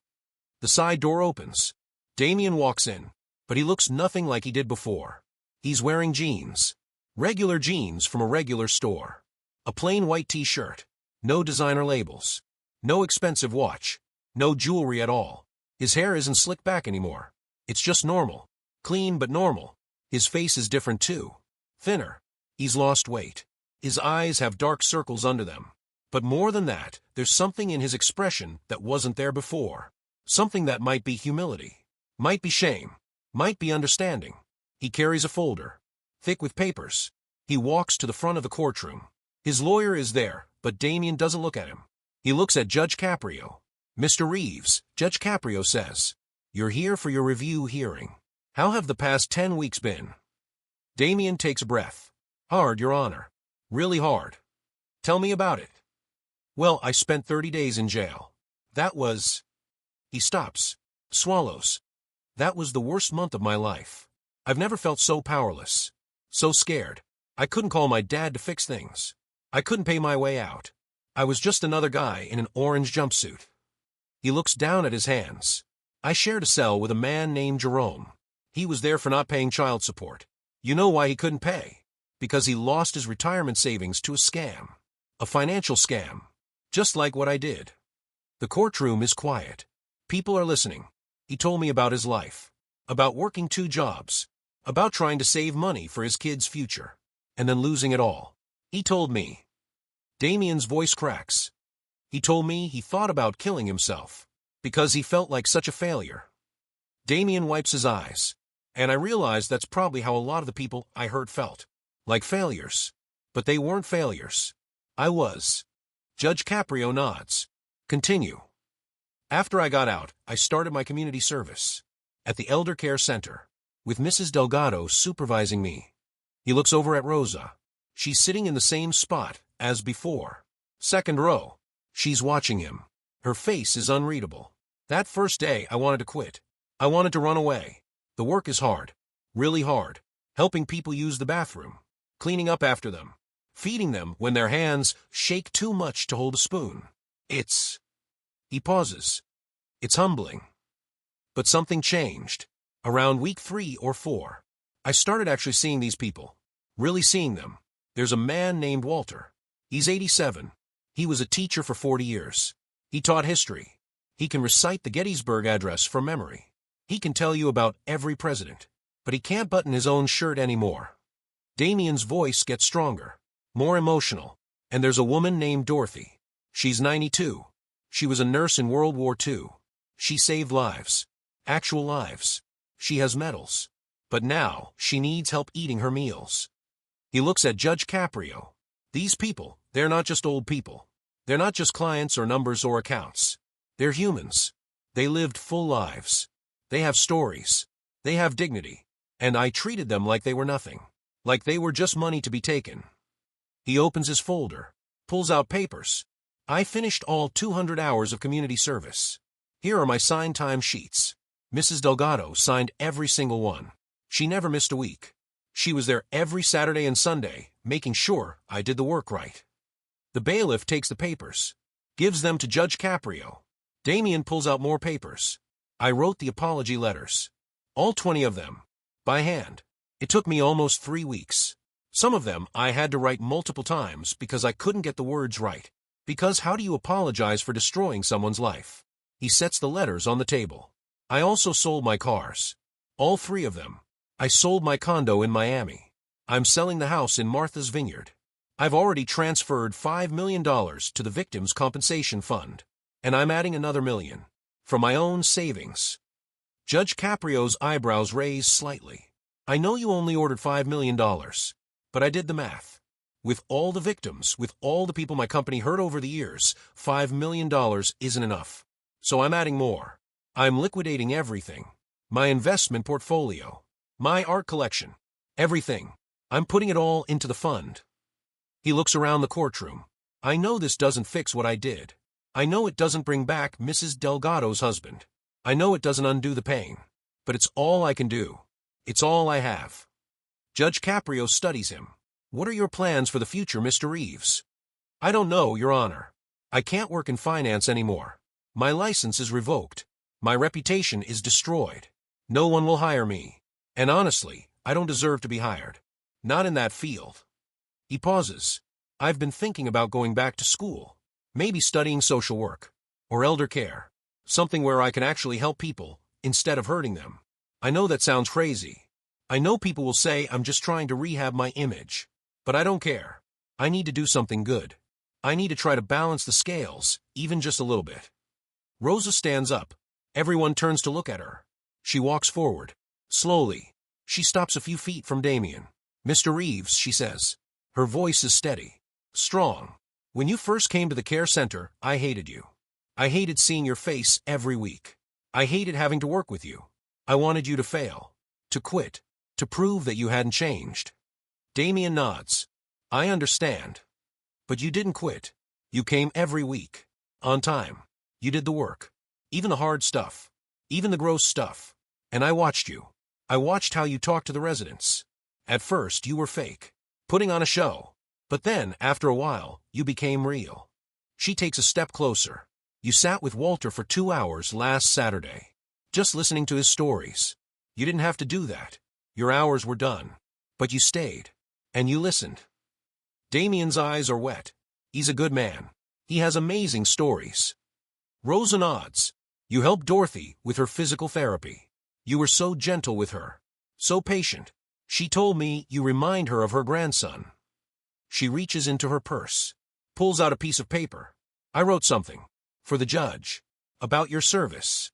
The side door opens. Damien walks in, but he looks nothing like he did before. He's wearing jeans. Regular jeans from a regular store. A plain white t-shirt. No designer labels. No expensive watch. No jewelry at all. His hair isn't slicked back anymore. It's just normal. Clean but normal. His face is different too. Thinner. He's lost weight. His eyes have dark circles under them. But more than that, there's something in his expression that wasn't there before. Something that might be humility. Might be shame. Might be understanding. He carries a folder. Thick with papers. He walks to the front of the courtroom. His lawyer is there, but Damien doesn't look at him. He looks at Judge Caprio. Mr. Reeves, Judge Caprio says, you're here for your review hearing. How have the past 10 weeks been? Damien takes a breath. Hard, Your Honor. Really hard. Tell me about it. Well, I spent 30 days in jail. That was... He stops. Swallows. That was the worst month of my life. I've never felt so powerless. So scared. I couldn't call my dad to fix things. I couldn't pay my way out. I was just another guy in an orange jumpsuit. He looks down at his hands. I shared a cell with a man named Jerome. He was there for not paying child support. You know why he couldn't pay? Because he lost his retirement savings to a scam. A financial scam. Just like what I did. The courtroom is quiet. People are listening. He told me about his life. About working 2 jobs. About trying to save money for his kid's future. And then losing it all. He told me. Damien's voice cracks. He told me he thought about killing himself. Because he felt like such a failure. Damien wipes his eyes. And I realized that's probably how a lot of the people I hurt felt. Like failures. But they weren't failures. I was. Judge Caprio nods. Continue. After I got out, I started my community service at the Elder Care Center, with Mrs. Delgado supervising me. He looks over at Rosa. She's sitting in the same spot as before. Second row. She's watching him. Her face is unreadable. That first day, I wanted to quit. I wanted to run away. The work is hard. Really hard. Helping people use the bathroom. Cleaning up after them. Feeding them when their hands shake too much to hold a spoon. He pauses. It's humbling. But something changed. Around week 3 or 4, I started actually seeing these people. Really seeing them. There's a man named Walter. He's 87. He was a teacher for 40 years. He taught history. He can recite the Gettysburg Address from memory. He can tell you about every president. But he can't button his own shirt anymore. Damien's voice gets stronger. More emotional. And there's a woman named Dorothy. She's 92. She was a nurse in World War II. She saved lives. Actual lives. She has medals. But now, she needs help eating her meals. He looks at Judge Caprio. These people, they're not just old people. They're not just clients or numbers or accounts. They're humans. They lived full lives. They have stories. They have dignity. And I treated them like they were nothing. Like they were just money to be taken. He opens his folder. Pulls out papers. I finished all 200 hours of community service. Here are my signed time sheets. Mrs. Delgado signed every single one. She never missed a week. She was there every Saturday and Sunday, making sure I did the work right. The bailiff takes the papers. Gives them to Judge Caprio. Damien pulls out more papers. I wrote the apology letters. All 20 of them. By hand. It took me almost 3 weeks. Some of them I had to write multiple times because I couldn't get the words right. Because how do you apologize for destroying someone's life? He sets the letters on the table. I also sold my cars. All 3 of them. I sold my condo in Miami. I'm selling the house in Martha's Vineyard. I've already transferred $5 million to the Victims' Compensation Fund. And I'm adding another $1 million. From my own savings. Judge Caprio's eyebrows raise slightly. I know you only ordered $5 million. But I did the math. With all the victims, with all the people my company hurt over the years, $5 million isn't enough. So I'm adding more. I'm liquidating everything. My investment portfolio. My art collection. Everything. I'm putting it all into the fund. He looks around the courtroom. I know this doesn't fix what I did. I know it doesn't bring back Mrs. Delgado's husband. I know it doesn't undo the pain. But it's all I can do. It's all I have. Judge Caprio studies him. What are your plans for the future, Mr. Reeves? I don't know, Your Honor. I can't work in finance anymore. My license is revoked. My reputation is destroyed. No one will hire me. And honestly, I don't deserve to be hired. Not in that field. He pauses. I've been thinking about going back to school. Maybe studying social work. Or elder care. Something where I can actually help people, instead of hurting them. I know that sounds crazy. I know people will say I'm just trying to rehab my image. But I don't care. I need to do something good. I need to try to balance the scales, even just a little bit. Rosa stands up. Everyone turns to look at her. She walks forward. Slowly. She stops a few feet from Damien. Mr. Reeves, she says. Her voice is steady. Strong. When you first came to the care center, I hated you. I hated seeing your face every week. I hated having to work with you. I wanted you to fail. To quit. To prove that you hadn't changed. Damien nods. I understand. But you didn't quit. You came every week. On time. You did the work. Even the hard stuff. Even the gross stuff. And I watched you. I watched how you talked to the residents. At first, you were fake. Putting on a show. But then, after a while, you became real. She takes a step closer. You sat with Walter for 2 hours last Saturday. Just listening to his stories. You didn't have to do that. Your hours were done. But you stayed. And you listened. Damien's eyes are wet. He's a good man. He has amazing stories. Rosa nods. You helped Dorothy with her physical therapy. You were so gentle with her. So patient. She told me you remind her of her grandson. She reaches into her purse. Pulls out a piece of paper. I wrote something. For the judge. About your service.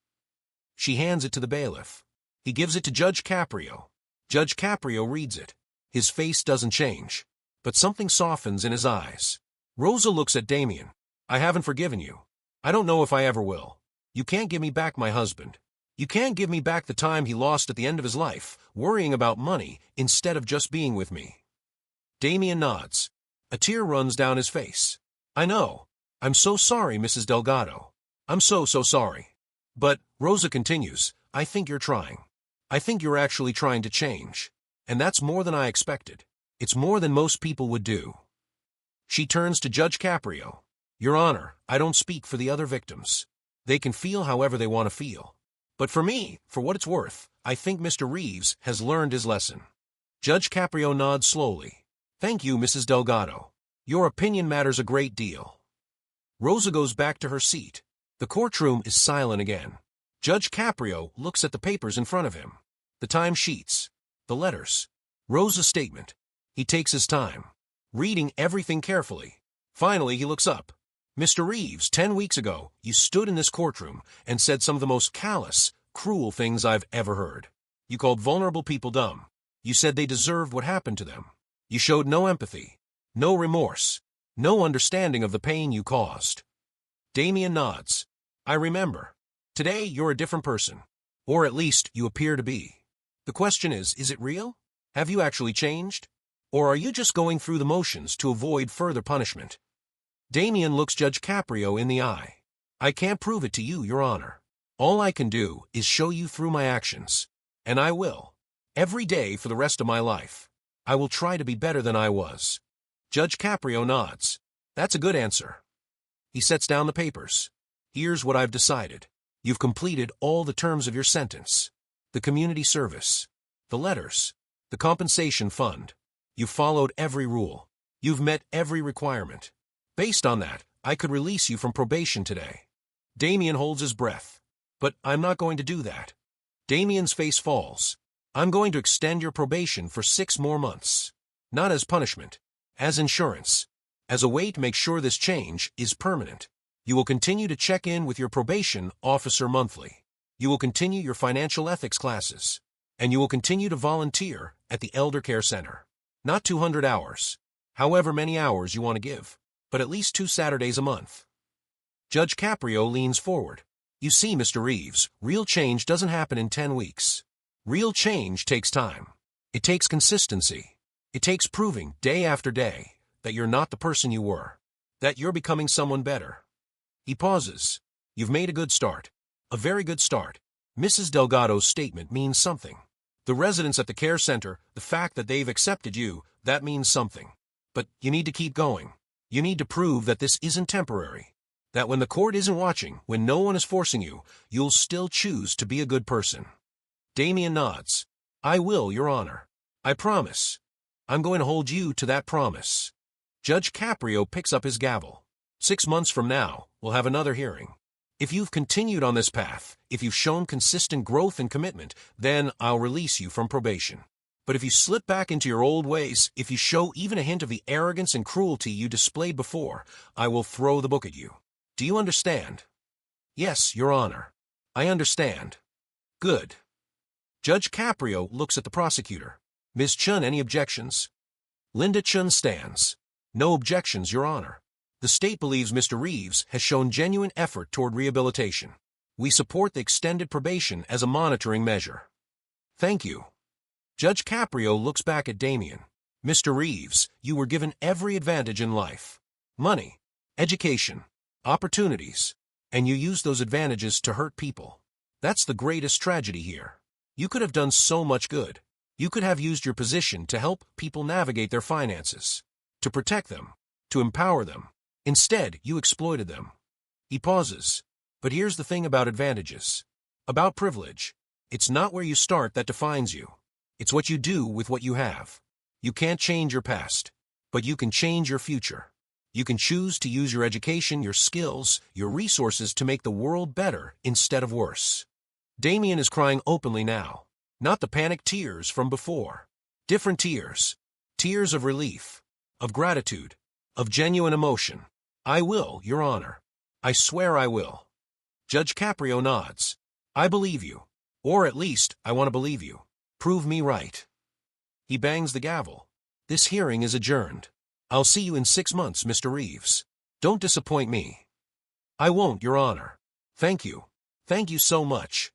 She hands it to the bailiff. He gives it to Judge Caprio. Judge Caprio reads it. His face doesn't change, but something softens in his eyes. Rosa looks at Damien. I haven't forgiven you. I don't know if I ever will. You can't give me back my husband. You can't give me back the time he lost at the end of his life, worrying about money instead of just being with me. Damien nods. A tear runs down his face. I know. I'm so sorry, Mrs. Delgado. I'm so sorry. But, Rosa continues, I think you're trying. I think you're actually trying to change. And that's more than I expected. It's more than most people would do. She turns to Judge Caprio. Your Honor, I don't speak for the other victims. They can feel however they want to feel. But for me, for what it's worth, I think Mr. Reeves has learned his lesson. Judge Caprio nods slowly. Thank you, Mrs. Delgado. Your opinion matters a great deal. Rosa goes back to her seat. The courtroom is silent again. Judge Caprio looks at the papers in front of him. The timesheets. The letters. Rosa's statement. He takes his time, reading everything carefully. Finally, he looks up. Mr. Reeves, 10 weeks ago, you stood in this courtroom and said some of the most callous, cruel things I've ever heard. You called vulnerable people dumb. You said they deserved what happened to them. You showed no empathy, no remorse, no understanding of the pain you caused. Damien nods. I remember. Today, you're a different person. Or at least, you appear to be. The question is it real? Have you actually changed? Or are you just going through the motions to avoid further punishment? Damien looks Judge Caprio in the eye. I can't prove it to you, Your Honor. All I can do is show you through my actions. And I will. Every day for the rest of my life. I will try to be better than I was. Judge Caprio nods. That's a good answer. He sets down the papers. Here's what I've decided. You've completed all the terms of your sentence. The community service. The letters. The compensation fund. You've followed every rule. You've met every requirement. Based on that, I could release you from probation today. Damien holds his breath. But I'm not going to do that. Damien's face falls. I'm going to extend your probation for 6 more months. Not as punishment. As insurance. As a way to make sure this change is permanent. You will continue to check in with your probation officer monthly. You will continue your financial ethics classes. And you will continue to volunteer at the Elder Care Center. Not 200 hours. However many hours you want to give. But at least 2 Saturdays a month. Judge Caprio leans forward. You see, Mr. Reeves, real change doesn't happen in 10 weeks. Real change takes time. It takes consistency. It takes proving, day after day, that you're not the person you were. That you're becoming someone better. He pauses. You've made a good start. A very good start. Mrs. Delgado's statement means something. The residents at the care center, the fact that they've accepted you, that means something. But you need to keep going. You need to prove that this isn't temporary. That when the court isn't watching, when no one is forcing you, you'll still choose to be a good person. Damien nods. I will, Your Honor. I promise. I'm going to hold you to that promise. Judge Caprio picks up his gavel. 6 months from now, we'll have another hearing. If you've continued on this path, if you've shown consistent growth and commitment, then I'll release you from probation. But if you slip back into your old ways, if you show even a hint of the arrogance and cruelty you displayed before, I will throw the book at you. Do you understand? Yes, Your Honor. I understand. Good. Judge Caprio looks at the prosecutor. Ms. Chun, any objections? Linda Chun stands. No objections, Your Honor. The state believes Mr. Reeves has shown genuine effort toward rehabilitation. We support the extended probation as a monitoring measure. Thank you. Judge Caprio looks back at Damien. Mr. Reeves, you were given every advantage in life. Money, education, opportunities, and you used those advantages to hurt people. That's the greatest tragedy here. You could have done so much good. You could have used your position to help people navigate their finances, to protect them, to empower them. Instead, you exploited them. He pauses. But here's the thing about advantages. About privilege. It's not where you start that defines you. It's what you do with what you have. You can't change your past, but you can change your future. You can choose to use your education, your skills, your resources to make the world better instead of worse. Damien is crying openly now. Not the panicked tears from before. Different tears. Tears of relief, of gratitude, of genuine emotion. I will, Your Honor. I swear I will. Judge Caprio nods. I believe you. Or at least, I want to believe you. Prove me right. He bangs the gavel. This hearing is adjourned. I'll see you in 6 months, Mr. Reeves. Don't disappoint me. I won't, Your Honor. Thank you. Thank you so much.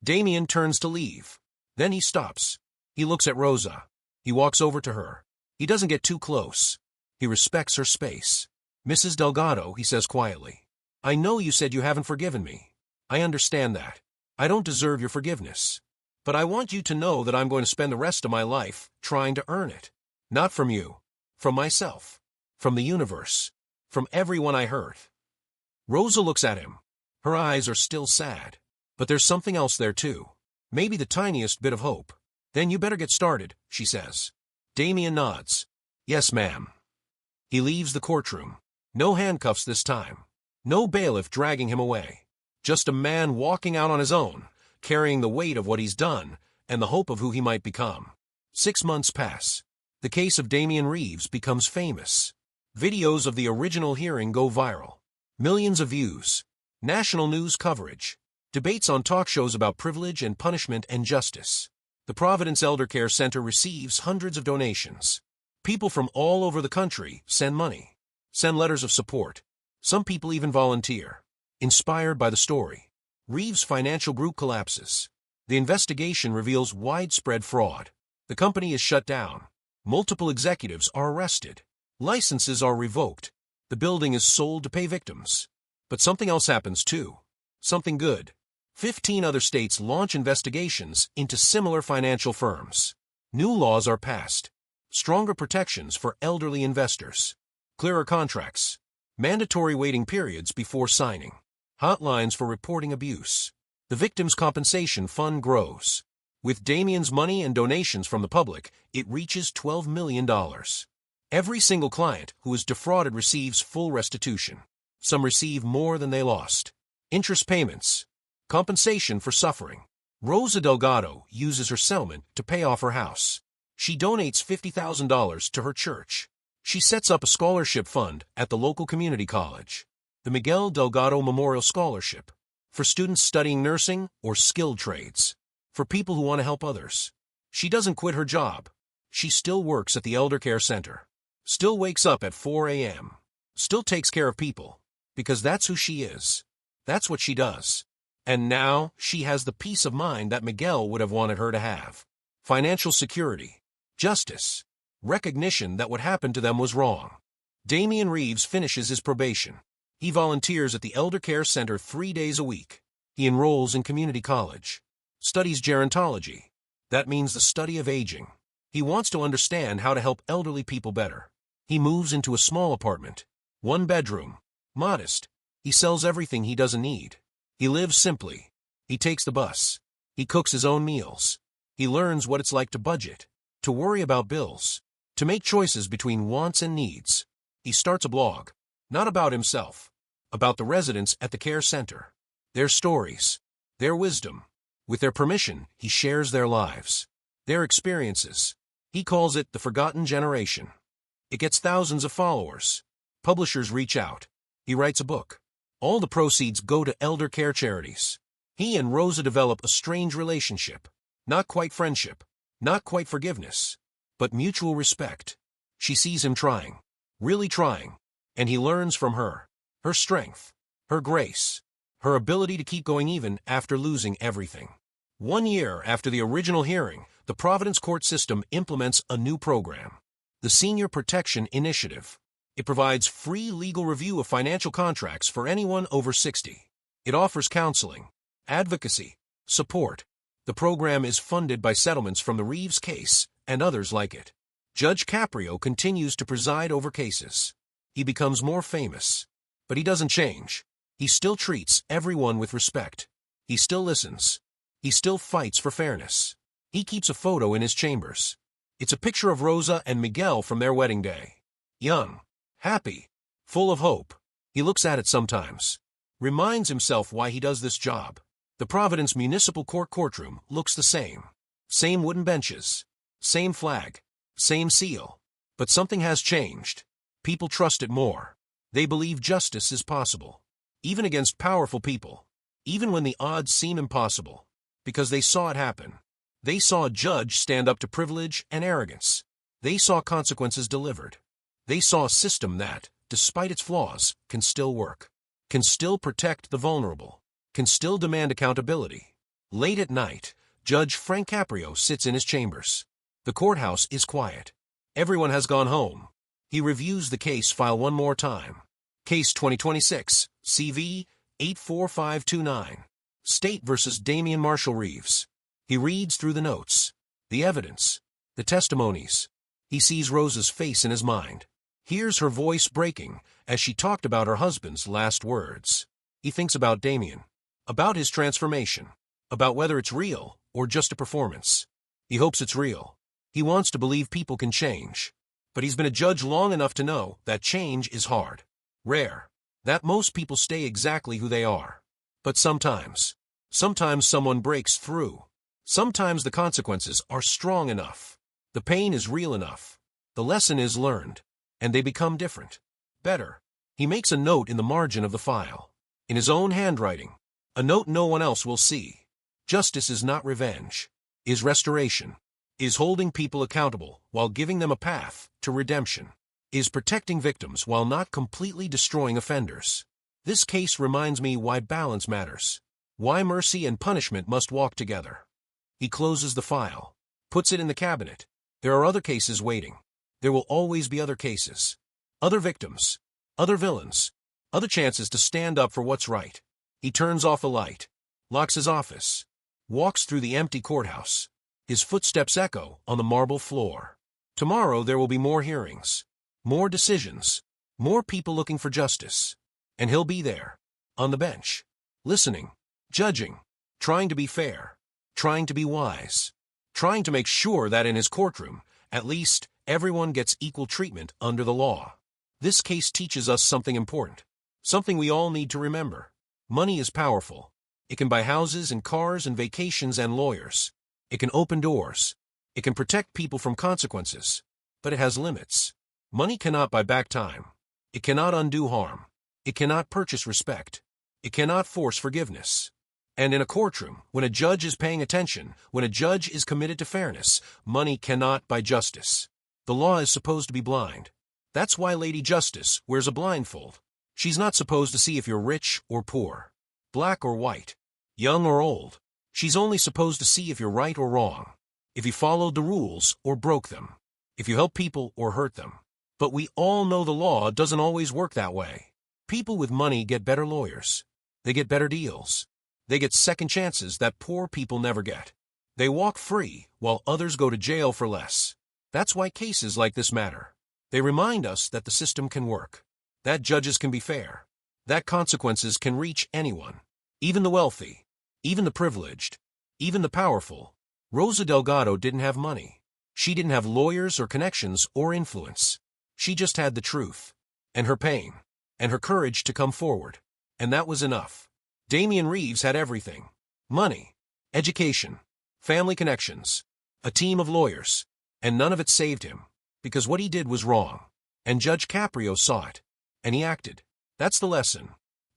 Damien turns to leave. Then he stops. He looks at Rosa. He walks over to her. He doesn't get too close. He respects her space. Mrs. Delgado, he says quietly. I know you said you haven't forgiven me. I understand that. I don't deserve your forgiveness. But I want you to know that I'm going to spend the rest of my life trying to earn it. Not from you. From myself. From the universe. From everyone I hurt. Rosa looks at him. Her eyes are still sad. But there's something else there too. Maybe the tiniest bit of hope. Then you better get started, she says. Damien nods. Yes, ma'am. He leaves the courtroom. No handcuffs this time. No bailiff dragging him away. Just a man walking out on his own, carrying the weight of what he's done and the hope of who he might become. 6 months pass. The case of Damien Reeves becomes famous. Videos of the original hearing go viral. Millions of views. National news coverage. Debates on talk shows about privilege and punishment and justice. The Providence Elder Care Center receives hundreds of donations. People from all over the country send money. Send letters of support. Some people even volunteer. Inspired by the story, Reeves' financial group collapses. The investigation reveals widespread fraud. The company is shut down. Multiple executives are arrested. Licenses are revoked. The building is sold to pay victims. But something else happens too. Something good. 15 other states launch investigations into similar financial firms. New laws are passed. Stronger protections for elderly investors. Clearer contracts. Mandatory waiting periods before signing. Hotlines for reporting abuse. The Victims' Compensation Fund grows. With Damien's money and donations from the public, it reaches $12 million. Every single client who is defrauded receives full restitution. Some receive more than they lost. Interest payments. Compensation for suffering. Rosa Delgado uses her settlement to pay off her house. She donates $50,000 to her church. She sets up a scholarship fund at the local community college. The Miguel Delgado Memorial Scholarship. For students studying nursing or skilled trades. For people who want to help others. She doesn't quit her job. She still works at the Elder Care Center. Still wakes up at 4 a.m. Still takes care of people. Because that's who she is. That's what she does. And now she has the peace of mind that Miguel would have wanted her to have. Financial security. Justice. Recognition that what happened to them was wrong. Damien Reeves finishes his probation. He volunteers at the Elder Care Center 3 days a week. He enrolls in community college. Studies gerontology. That means the study of aging. He wants to understand how to help elderly people better. He moves into a small apartment. 1 bedroom. Modest. He sells everything he doesn't need. He lives simply. He takes the bus. He cooks his own meals. He learns what it's like to budget, to worry about bills, to make choices between wants and needs. He starts a blog. Not about himself. About the residents at the care center. Their stories. Their wisdom. With their permission, he shares their lives. Their experiences. He calls it the Forgotten Generation. It gets thousands of followers. Publishers reach out. He writes a book. All the proceeds go to elder care charities. He and Rosa develop a strange relationship. Not quite friendship. Not quite forgiveness. But mutual respect. She sees him trying. Really trying. And he learns from her. Her strength. Her grace. Her ability to keep going even after losing everything. 1 year after the original hearing, the Providence court system implements a new program. The Senior Protection Initiative. It provides free legal review of financial contracts for anyone over 60. It offers counseling, advocacy, support. The program is funded by settlements from the Reeves case and others like it. Judge Caprio continues to preside over cases. He becomes more famous. But he doesn't change. He still treats everyone with respect. He still listens. He still fights for fairness. He keeps a photo in his chambers. It's a picture of Rosa and Miguel from their wedding day. Young, happy, full of hope. He looks at it sometimes. Reminds himself why he does this job. The Providence Municipal Court courtroom looks the same. Same wooden benches. Same flag. Same seal. But something has changed. People trust it more. They believe justice is possible. Even against powerful people. Even when the odds seem impossible. Because they saw it happen. They saw a judge stand up to privilege and arrogance. They saw consequences delivered. They saw a system that, despite its flaws, can still work, can still protect the vulnerable, can still demand accountability. Late at night, Judge Frank Caprio sits in his chambers. The courthouse is quiet. Everyone has gone home. He reviews the case file one more time. Case 2026, CV 84529. State versus Damien Reeves. He reads through the notes, the evidence, the testimonies. He sees Rosa's face in his mind, hears her voice breaking as she talked about her husband's last words. He thinks about Damien, about his transformation, about whether it's real or just a performance. He hopes it's real. He wants to believe people can change. But he's been a judge long enough to know that change is hard, rare, that most people stay exactly who they are. But sometimes someone breaks through. Sometimes the consequences are strong enough. The pain is real enough. The lesson is learned. And they become different. Better. He makes a note in the margin of the file, in his own handwriting, a note no one else will see. Justice is not revenge, is restoration, is holding people accountable while giving them a path to redemption, is protecting victims while not completely destroying offenders. This case reminds me why balance matters, why mercy and punishment must walk together. He closes the file, puts it in the cabinet. There are other cases waiting. There will always be other cases, other victims, other villains, other chances to stand up for what's right. He turns off the light, locks his office, walks through the empty courthouse. His footsteps echo on the marble floor. Tomorrow there will be more hearings, more decisions, more people looking for justice. And he'll be there, on the bench, listening, judging, trying to be fair, trying to be wise, trying to make sure that in his courtroom, at least, everyone gets equal treatment under the law. This case teaches us something important, something we all need to remember. Money is powerful. It can buy houses and cars and vacations and lawyers. It can open doors. It can protect people from consequences. But it has limits. Money cannot buy back time. It cannot undo harm. It cannot purchase respect. It cannot force forgiveness. And in a courtroom, when a judge is paying attention, when a judge is committed to fairness, money cannot buy justice. The law is supposed to be blind. That's why Lady Justice wears a blindfold. She's not supposed to see if you're rich or poor, black or white, young or old. She's only supposed to see if you're right or wrong, if you followed the rules or broke them, if you help people or hurt them. But we all know the law doesn't always work that way. People with money get better lawyers. They get better deals. They get second chances that poor people never get. They walk free while others go to jail for less. That's why cases like this matter. They remind us that the system can work, that judges can be fair, that consequences can reach anyone, even the wealthy, even the privileged, even the powerful. Rosa Delgado didn't have money. She didn't have lawyers or connections or influence. She just had the truth, and her pain, and her courage to come forward. And that was enough. Damien Reeves had everything: money, education, family connections, a team of lawyers. And none of it saved him, because what he did was wrong. And Judge Caprio saw it, and he acted. That's the lesson.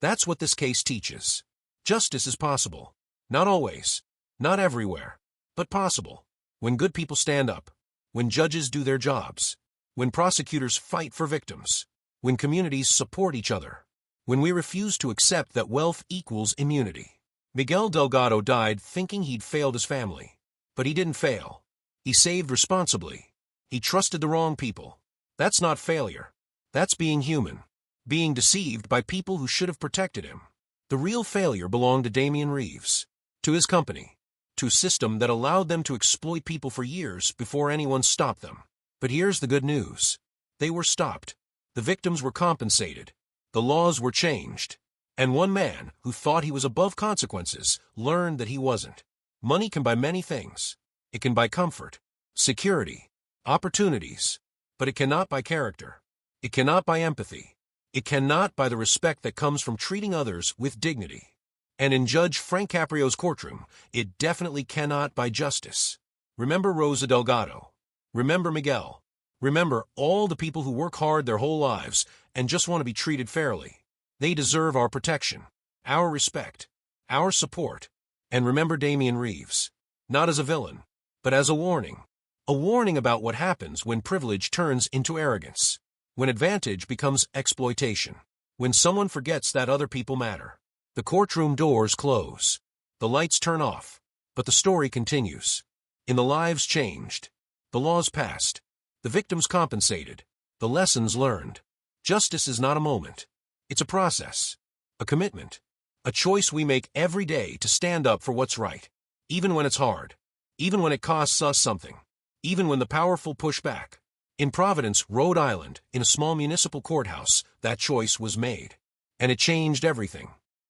That's what this case teaches. Justice is possible. Not always, not everywhere, but possible. When good people stand up, when judges do their jobs, when prosecutors fight for victims, when communities support each other, when we refuse to accept that wealth equals immunity. Miguel Delgado died thinking he'd failed his family, but he didn't fail. He saved responsibly. He trusted the wrong people. That's not failure. That's being human. Being deceived by people who should have protected him. The real failure belonged to Damien Reeves, to his company, to a system that allowed them to exploit people for years before anyone stopped them. But here's the good news. They were stopped. The victims were compensated. The laws were changed. And one man, who thought he was above consequences, learned that he wasn't. Money can buy many things. It can buy comfort, security, opportunities, but it cannot buy character. It cannot buy empathy. It cannot buy the respect that comes from treating others with dignity. And in Judge Frank Caprio's courtroom, it definitely cannot buy justice. Remember Rosa Delgado. Remember Miguel. Remember all the people who work hard their whole lives and just want to be treated fairly. They deserve our protection, our respect, our support. And remember Damien Reeves, not as a villain, but as a warning about what happens when privilege turns into arrogance, When advantage becomes exploitation. When someone forgets that other people matter. The courtroom doors close. The lights turn off. But the story continues. In the lives changed. The laws passed. The victims compensated. The lessons learned. Justice is not a moment. It's a process. A commitment. A choice we make every day to stand up for what's right. Even when it's hard. Even when it costs us something. Even when the powerful push back. In Providence, Rhode Island, in a small municipal courthouse, that choice was made. And it changed everything.